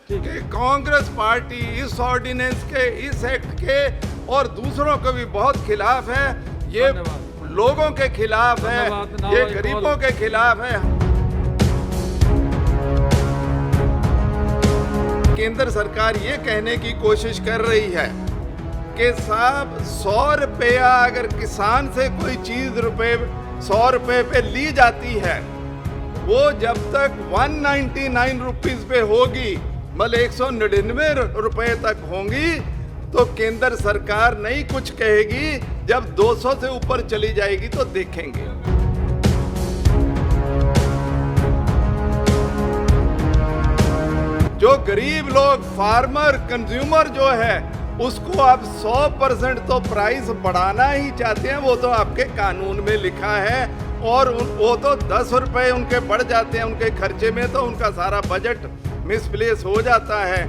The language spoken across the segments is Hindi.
कि कांग्रेस पार्टी इस ऑर्डिनेंस के, इस एक्ट के और दूसरों के भी बहुत खिलाफ है। ये लोगों के खिलाफ है, ये गरीबों के खिलाफ है। केंद्र सरकार ये कहने की कोशिश कर रही है कि साहब 100 रुपया अगर किसान से कोई चीज 100 रुपए पे ली जाती है, वो जब तक 199 रुपीज पे होगी, मतलब 199 रुपए तक होंगी, तो केंद्र सरकार नहीं कुछ कहेगी। जब 200 से ऊपर चली जाएगी तो देखेंगे। जो गरीब लोग, फार्मर, कंज्यूमर जो है, उसको आप 100% तो प्राइस बढ़ाना ही चाहते हैं। वो तो आपके कानून में लिखा है और वो तो 10 रुपए उनके बढ़ जाते हैं उनके खर्चे में, तो उनका सारा बजट मिसप्लेस हो जाता है।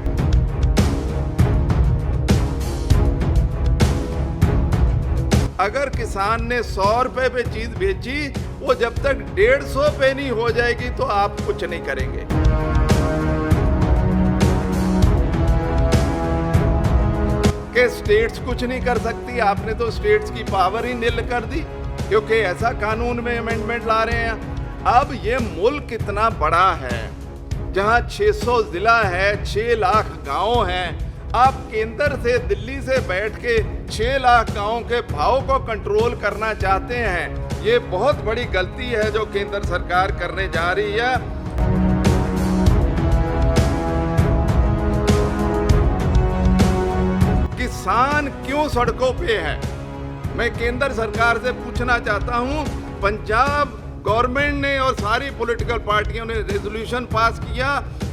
अगर किसान ने 100 रुपए पे चीज बेची, वो जब तक 150 पे नहीं हो जाएगी तो आप कुछ नहीं करेंगे। कि स्टेट्स कुछ नहीं कर सकती, आपने तो स्टेट्स की पावर ही निल कर दी, क्योंकि ऐसा कानून में अमेंडमेंट ला रहे हैं। अब ये मुल्क इतना बड़ा है, जहां 600 जिला है, 6 लाख गांव हैं। आप केंद्र से, दिल्ली से बैठ के 6 लाख गांवों के भाव को कंट्रोल करना चाहते हैं। ये बहुत बड़ी गलती है जो केंद्र सरकार करने जा रही है। किसान क्यों सड़कों पे है? मैं केंद्र सरकार से पूछना चाहता हूं। पंजाब गवर्नमेंट ने और सारी पॉलिटिकल पार्टियों ने रेजोल्यूशन पास किया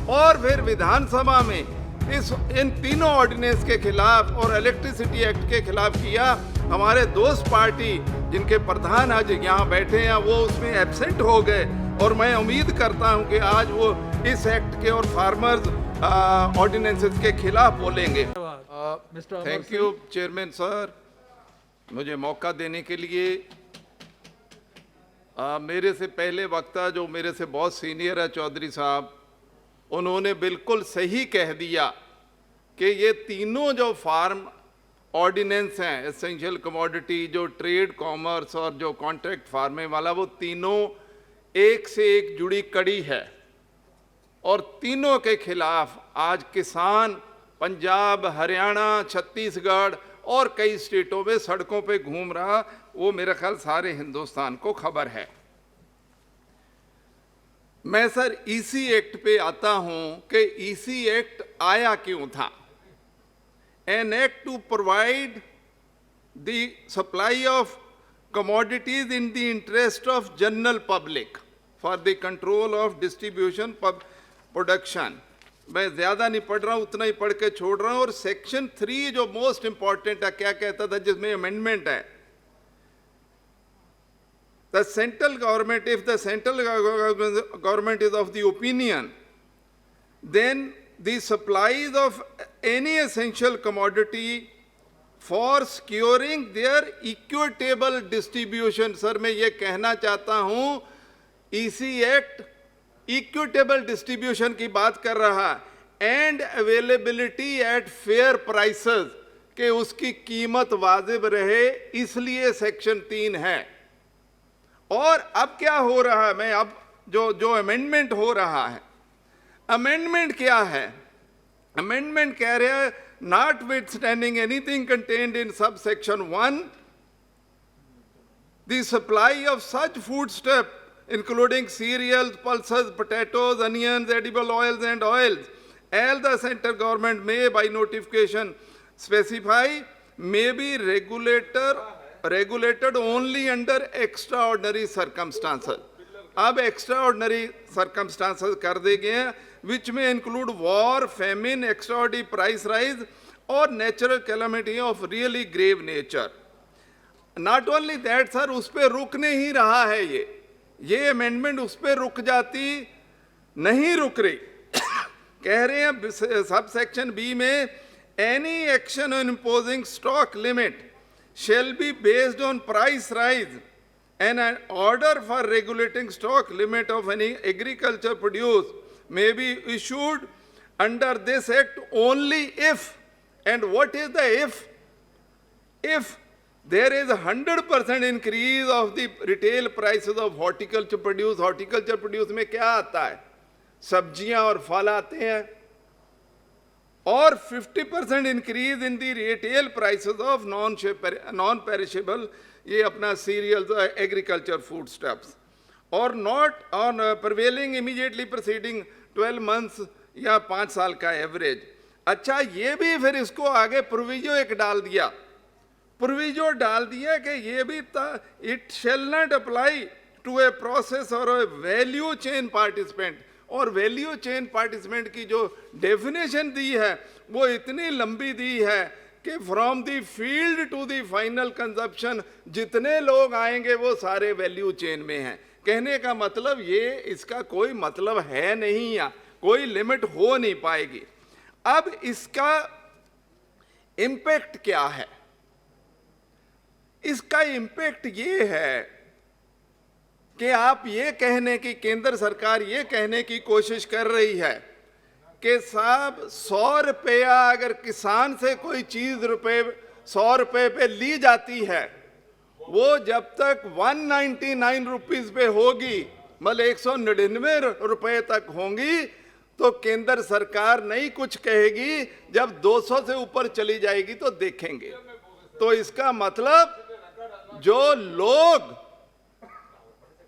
और फिर विधानसभा में इन तीनों ऑर्डिनेंस के खिलाफ और इलेक्ट्रिसिटी एक्ट के खिलाफ किया। हमारे दोस्त पार्टी जिनके प्रधान आज यहाँ बैठे हैं, वो उसमें एब्सेंट हो गए और मैं उम्मीद करता हूँ कि आज वो इस एक्ट के और फार्मर्स ऑर्डिनेंसेस के खिलाफ बोलेंगे। थैंक यू चेयरमैन सर, मुझे मौका देने के लिए। मेरे से पहले वक्ता जो मेरे से बहुत सीनियर है, चौधरी साहब, उन्होंने बिल्कुल सही कह दिया कि ये तीनों जो फार्म ऑर्डिनेंस हैं, एसेंशियल कमोडिटी, जो ट्रेड, कॉमर्स और जो कॉन्ट्रैक्ट फार्मिंग वाला, वो तीनों एक से एक जुड़ी कड़ी है और तीनों के खिलाफ आज किसान पंजाब, हरियाणा, छत्तीसगढ़ और कई स्टेटों में सड़कों पे घूम रहा। वो मेरा ख्याल सारे हिंदुस्तान को खबर है। मैं सर ईसी एक्ट पे आता हूं कि ईसी एक्ट आया क्यों था। An act to provide the supply of commodities in the interest of general public for the control of distribution production. मैं ज्यादा नहीं पढ़ रहा हूं, उतना ही पढ़ के छोड़ रहा हूं। और सेक्शन 3 जो मोस्ट इंपॉर्टेंट है, क्या कहता था, जिसमें अमेंडमेंट है, the central government, if the central government is of the opinion, then the supplies of any essential commodity for securing their equitable distribution, sir मैं ये कहना चाहता हूं, ईसी एक्ट इक्विटेबल डिस्ट्रीब्यूशन की बात कर रहा है and availability at fair prices, कि उसकी कीमत वाजिब रहे, इसलिए सेक्शन 3 है। और अब क्या हो रहा है, मैं अब जो अमेंडमेंट हो रहा है, अमेंडमेंट क्या है? अमेंडमेंट कह रहे हैं, not with standing anything contained in sub section 1, the supply of such food stuff including cereals, pulses, potatoes, onions, edible oils and oils, as the central government may by notification specify, may be regulated only under extraordinary circumstances. अब extraordinary circumstances कर दे गए हैं, which may include war, famine, extraordinary price rise or natural calamity of really grave nature. Not only that sir, उस पे रुकने ही रहा है ये अमेंडमेंट उस पर रुक जाती, नहीं रुक रही। कह रहे हैं सब सेक्शन बी में, any action on imposing stock limit shall be based on price rise and an order for regulating stock limit of any agriculture produce may be issued under this act only if, and what is the if there is 100% increase of the retail prices of horticulture produce में क्या आता है? सब्जियां और फल आते हैं, और 50% increase in the retail prices of non perishable, ये अपना सीरियल्स, एग्रीकल्चर फूड स्टफ्स, और not on prevailing immediately proceeding 12 months या 5 साल का एवरेज। अच्छा, ये भी फिर इसको आगे प्रोविजो एक डाल दिया, प्रोविजो डाल दिया कि ये भी it shall not apply to a process और ए वैल्यू चेन पार्टिसिपेंट। और वैल्यू चेन पार्टिसिपेंट की जो डेफिनेशन दी है वो इतनी लंबी दी है कि from the field to the final consumption जितने लोग आएंगे वो सारे वैल्यू चेन में हैं। कहने का मतलब ये, इसका कोई मतलब है नहीं या कोई लिमिट हो नहीं पाएगी। अब इसका इम्पैक्ट क्या है? इसका इम्पैक्ट ये है कि आप ये कहने की, केंद्र सरकार ये कहने की कोशिश कर रही है कि साहब 100 रुपया अगर किसान से कोई चीज 100 रुपये पे ली जाती है, वो जब तक 199 रुपीज पे होगी, मतलब 199 रुपये तक होंगी, तो केंद्र सरकार नहीं कुछ कहेगी। जब 200 से ऊपर चली जाएगी तो देखेंगे। तो इसका मतलब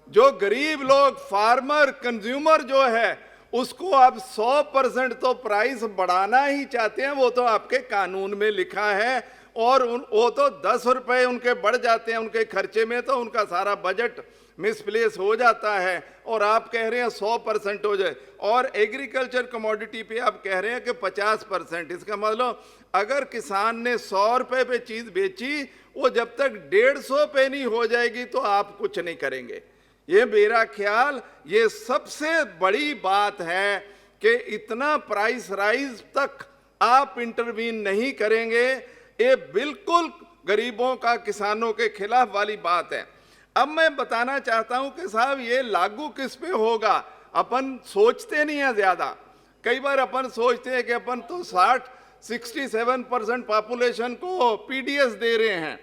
जो गरीब लोग, फार्मर, कंज्यूमर जो है, उसको अब 100% तो प्राइस बढ़ाना ही चाहते हैं। वो तो आपके कानून में लिखा है, और वो तो 10 रुपए उनके बढ़ जाते हैं उनके खर्चे में, तो उनका सारा बजट मिसप्लेस हो जाता है। और आप कह रहे हैं 100% हो जाए, और एग्रीकल्चर कमोडिटी पे आप कह रहे हैं कि 50%। इसका मतलब अगर किसान ने 100 रुपए पे चीज बेची, वो जब तक 150 पे नहीं हो जाएगी तो आप कुछ नहीं करेंगे। ये मेरा ख्याल, ये सबसे बड़ी बात है कि इतना प्राइस राइज तक आप इंटरवीन नहीं करेंगे। ये बिल्कुल गरीबों का, किसानों के खिलाफ वाली बात है। अब मैं बताना चाहता हूं कि साहब ये लागू किस पे होगा? अपन सोचते नहीं है ज्यादा। कई बार अपन सोचते हैं कि अपन तो 67% पॉपुलेशन को पीडीएस दे रहे हैं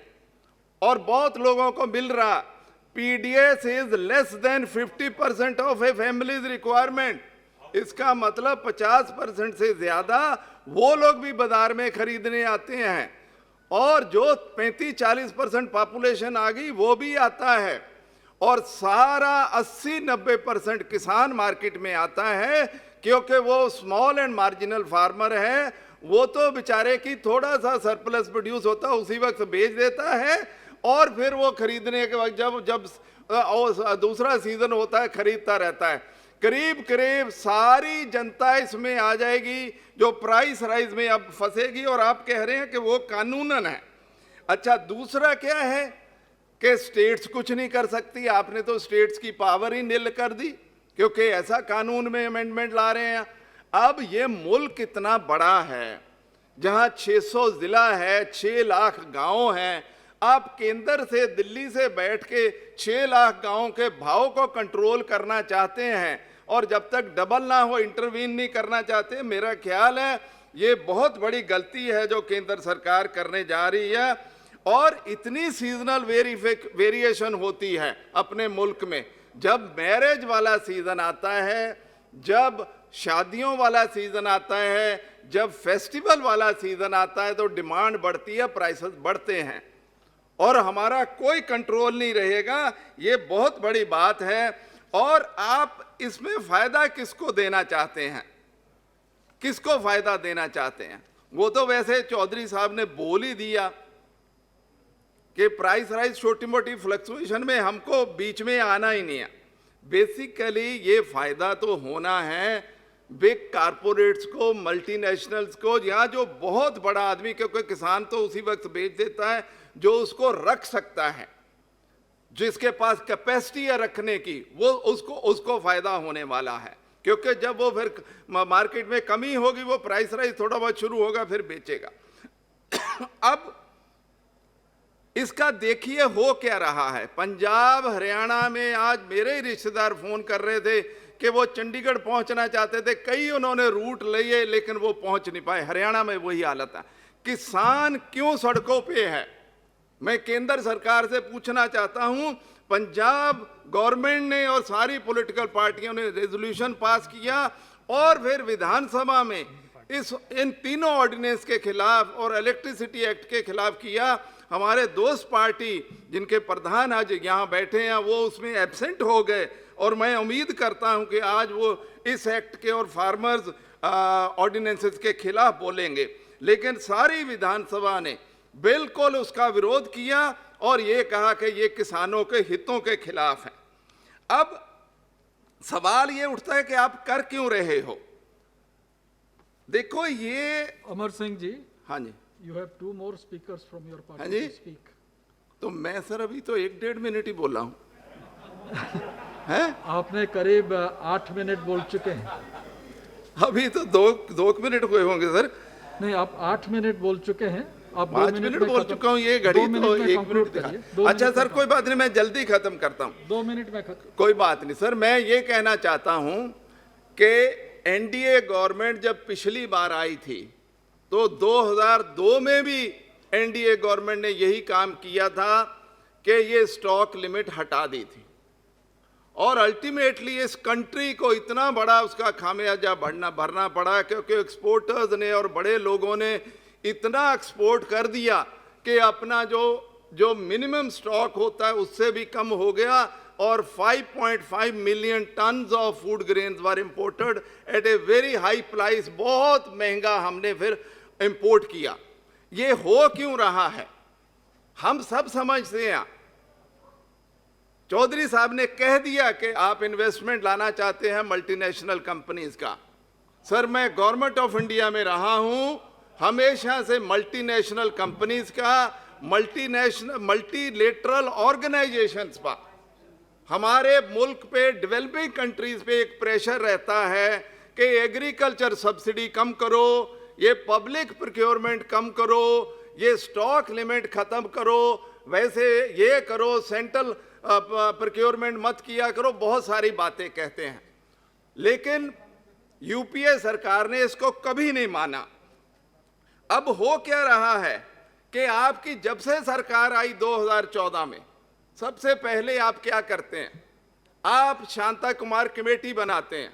और बहुत लोगों को मिल रहा। PDS is less than 50% of A families requirement. इसका मतलब 50% से ज्यादा वो लोग भी बाजार में खरीदने आते हैं, और जो 35-40% पॉपुलेशन आ गई वो भी आता है, और सारा 80-90% किसान मार्केट में आता है, क्योंकि वो स्मॉल एंड मार्जिनल फार्मर है। वो तो बेचारे की थोड़ा सा सरप्लस प्रोड्यूस होता है, उसी वक्त बेच देता है, और फिर वो खरीदने के वक्त जब दूसरा सीजन होता है खरीदता रहता है। करीब करीब सारी जनता इसमें आ जाएगी जो प्राइस राइज में अब फंसेगी, और आप कह रहे हैं कि वो कानूनन है। अच्छा, दूसरा क्या है कि स्टेट्स कुछ नहीं कर सकती। आपने तो स्टेट्स की पावर ही निल कर दी, क्योंकि ऐसा कानून में अमेंडमेंट ला रहे हैं। अब ये मुल्क इतना बड़ा है, जहां 600 जिला है, 6 लाख गांव हैं। आप केंद्र से, दिल्ली से बैठ के 6 लाख गांवों के भाव को कंट्रोल करना चाहते हैं, और जब तक डबल ना हो इंटरवीन नहीं करना चाहते। मेरा ख्याल है ये बहुत बड़ी गलती है जो केंद्र सरकार करने जा रही है। और इतनी सीजनल वेरिएशन होती है अपने मुल्क में। जब मैरिज वाला सीजन आता है, जब शादियों वाला सीजन आता है, जब फेस्टिवल वाला सीजन आता है, तो डिमांड बढ़ती है, प्राइसेस बढ़ते हैं, और हमारा कोई कंट्रोल नहीं रहेगा। ये बहुत बड़ी बात है। और आप इसमें फायदा किसको देना चाहते हैं? किसको फायदा देना चाहते हैं? वो तो वैसे चौधरी साहब ने बोल ही दिया कि प्राइस राइज, छोटी मोटी फ्लक्चुएशन में हमको बीच में आना ही नहीं है। बेसिकली ये फायदा तो होना है बिग कारपोरेट्स को, मल्टीनेशनल्स को, यहाँ जो बहुत बड़ा आदमी, क्योंकि किसान तो उसी वक्त बेच देता है जो उसको रख सकता है, जिसके पास कैपेसिटी है रखने की, वो उसको फायदा होने वाला है। क्योंकि जब वो फिर मार्केट में कमी होगी, वो प्राइस राइज थोड़ा बहुत शुरू होगा, फिर बेचेगा। अब इसका देखिए हो क्या रहा है। पंजाब, हरियाणा में आज मेरे ही रिश्तेदार फोन कर रहे थे कि वो चंडीगढ़ पहुंचना चाहते थे, कई उन्होंने रूट लिए लेकिन वो पहुंच नहीं पाए। हरियाणा में वही हालत है। किसान क्यों सड़कों पे है? मैं केंद्र सरकार से पूछना चाहता हूं, पंजाब गवर्नमेंट ने और सारी पॉलिटिकल पार्टियों ने रेजोल्यूशन पास किया और फिर विधानसभा में इन तीनों ऑर्डिनेंस के खिलाफ और इलेक्ट्रिसिटी एक्ट के खिलाफ किया। हमारे दोस्त पार्टी जिनके प्रधान आज यहाँ बैठे हैं वो उसमें एब्सेंट हो गए और मैं उम्मीद करता हूँ कि आज वो इस एक्ट के और फार्मर्स ऑर्डिनेंसेस के खिलाफ बोलेंगे। लेकिन सारी विधानसभा ने बिल्कुल उसका विरोध किया और ये कहा कि ये किसानों के हितों के खिलाफ है। अब सवाल ये उठता है कि आप कर क्यों रहे हो? देखो ये अमर सिंह जी, हाँ जी, you have 2 more speakers from your हाँ party जी, to speak. तो मैं सर अभी तो 1-1.5 मिनट ही बोला हूँ हैं? आपने करीब 8 मिनट बोल चुके हैं। अभी तो दो मिनट हुए होंगे सर। नहीं, आप 8 मिनट बोल चुके हैं। आप 2 5 मिनट बोल चुका हूँ, ये घड़ी तो 1 मिनट दिखा। अच्छा सर कोई बात नहीं, मैं जल्दी खत्म करता हूँ। 2 मिनट में खत्म। कोई बात नहीं सर, मैं ये कहना चाहता हूँ कि एनडीए गवर्नमेंट जब पिछली बार आई थी तो 2002 में भी एनडीए गवर्नमेंट ने यही काम किया था कि ये स्टॉक लिमिट हटा दी थी और अल्टीमेटली इस कंट्री को इतना बड़ा उसका खामियाजा भरना पड़ा क्योंकि एक्सपोर्टर्स ने और बड़े लोगों ने इतना एक्सपोर्ट कर दिया कि अपना जो मिनिमम स्टॉक होता है उससे भी कम हो गया और 5.5 million tons of food grains were imported at a very high price. बहुत महंगा हमने फिर इंपोर्ट किया। ये हो क्यों रहा है? हम सब समझते हैं। चौधरी साहब ने कह दिया कि आप इन्वेस्टमेंट लाना चाहते हैं मल्टीनेशनल कंपनीज का। सर मैं गवर्नमेंट ऑफ इंडिया में रहा हूं, हमेशा से मल्टीनेशनल कंपनीज का, मल्टीलेटरल ऑर्गेनाइजेशंस पर हमारे मुल्क पे, डेवलपिंग कंट्रीज पे एक प्रेशर रहता है कि एग्रीकल्चर सब्सिडी कम करो, ये पब्लिक प्रोक्योरमेंट कम करो, ये स्टॉक लिमिट खत्म करो, वैसे ये करो, सेंट्रल प्रोक्योरमेंट मत किया करो, बहुत सारी बातें कहते हैं। लेकिन यूपीए सरकार ने इसको कभी नहीं माना। अब हो क्या रहा है कि आपकी जब से सरकार आई 2014 में, सबसे पहले आप क्या करते हैं? आप शांता कुमार कमेटी बनाते हैं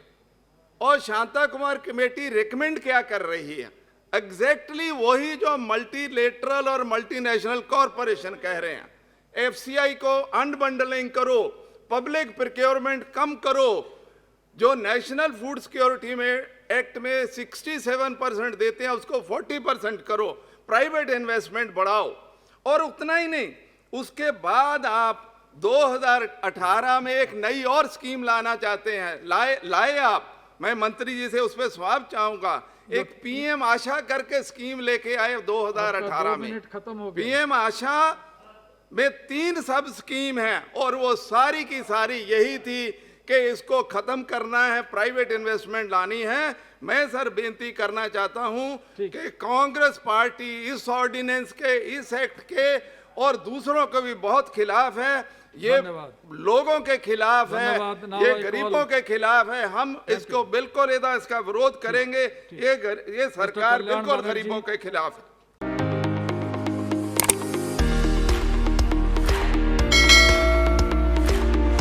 और शांता कुमार कमेटी रिकमेंड क्या कर रही है? एग्जैक्टली वही जो मल्टीलेटरल और मल्टीनेशनल कॉरपोरेशन कह रहे हैं। एफसीआई को अनबंडलिंग करो, पब्लिक प्रोक्योरमेंट कम करो, जो नेशनल फूड सिक्योरिटी में एक्ट में 67% देते हैं उसको 40% करो, प्राइवेट इन्वेस्टमेंट बढ़ाओ। और उतना ही नहीं, उसके बाद आप 2018 में एक नई और स्कीम लाना चाहते हैं, लाए आप। मैं मंत्री जी से उस पर सवाल चाहूंगा। एक पीएम आशा करके स्कीम लेके आए 2018 में। पीएम आशा में 3 सब स्कीम है और वो सारी की सारी यही थी कि इसको खत्म करना है, प्राइवेट इन्वेस्टमेंट लानी है। मैं सर बेनती करना चाहता हूं कि कांग्रेस पार्टी इस ऑर्डिनेंस के, इस एक्ट के और दूसरों को भी बहुत खिलाफ है। ये लोगों के खिलाफ है, ये गरीबों के खिलाफ है। हम इसको बिल्कुल इसका विरोध करेंगे। ये सरकार बिल्कुल गरीबों के खिलाफ है।